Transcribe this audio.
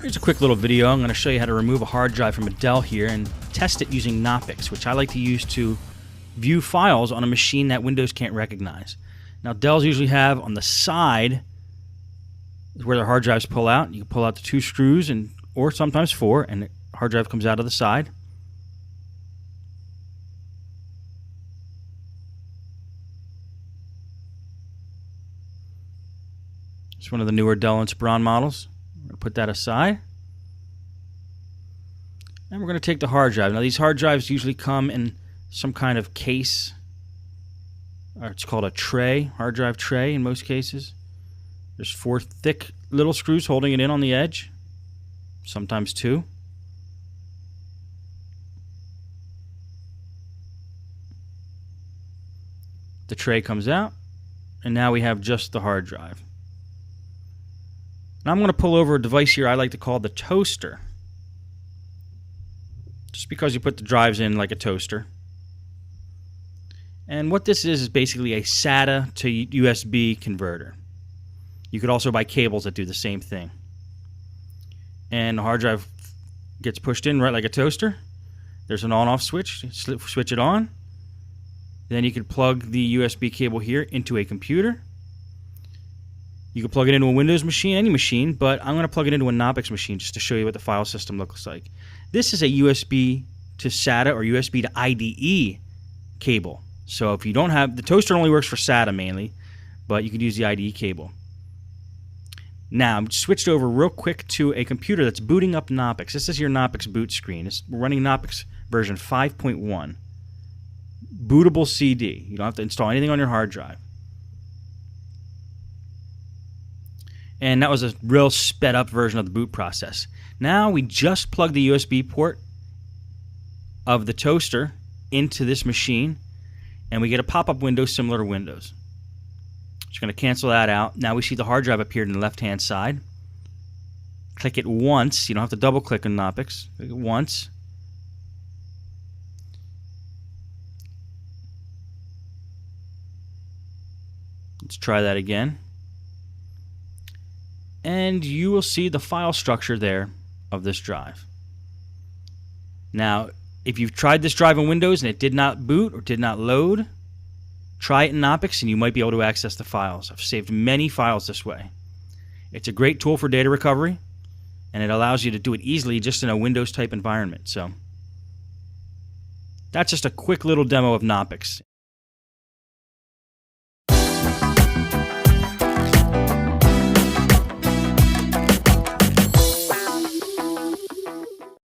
Here's a quick little video. I'm going to show you how to remove a hard drive from a Dell here and test it using KNOPPIX, which I like to use to view files on a machine that Windows can't recognize. Now, Dells usually have on the side where their hard drives pull out. You can pull out the 2 screws or sometimes 4, and the hard drive comes out of the side. It's one of the newer Dell Inspiron models. We're going to put that aside. And we're going to take the hard drive. Now, these hard drives usually come in some kind of case. Or it's called a tray, hard drive tray in most cases. There's 4 thick little screws holding it in on the edge. Sometimes 2. The tray comes out. And now we have just the hard drive. Now I'm going to pull over a device here I like to call the toaster. Just because you put the drives in like a toaster. And what this is basically a SATA to USB converter. You could also buy cables that do the same thing. And the hard drive gets pushed in right like a toaster. There's an on-off switch. Switch it on. Then you could plug the USB cable here into a computer. You can plug it into a Windows machine, any machine, but I'm going to plug it into a KNOPPIX machine just to show you what the file system looks like. This is a USB to SATA or USB to IDE cable. So if you don't have, the toaster only works for SATA mainly, but you could use the IDE cable. Now, I'm switched over real quick to a computer that's booting up KNOPPIX. This is your KNOPPIX boot screen. We're running KNOPPIX version 5.1. Bootable CD. You don't have to install anything on your hard drive. And that was a real sped up version of the boot process. Now we just plug the USB port of the toaster into this machine, and we get a pop-up window similar to Windows. Just going to cancel that out. Now we see the hard drive appeared on the left-hand side. Click it once. You don't have to double-click on KNOPPIX. Click it once. Let's try that again. And you will see the file structure there of this drive. Now, if you've tried this drive in Windows and it did not boot or did not load, try it in KNOPPIX and you might be able to access the files. I've saved many files this way. It's a great tool for data recovery, and it allows you to do it easily just in a Windows type environment. So that's just a quick little demo of KNOPPIX.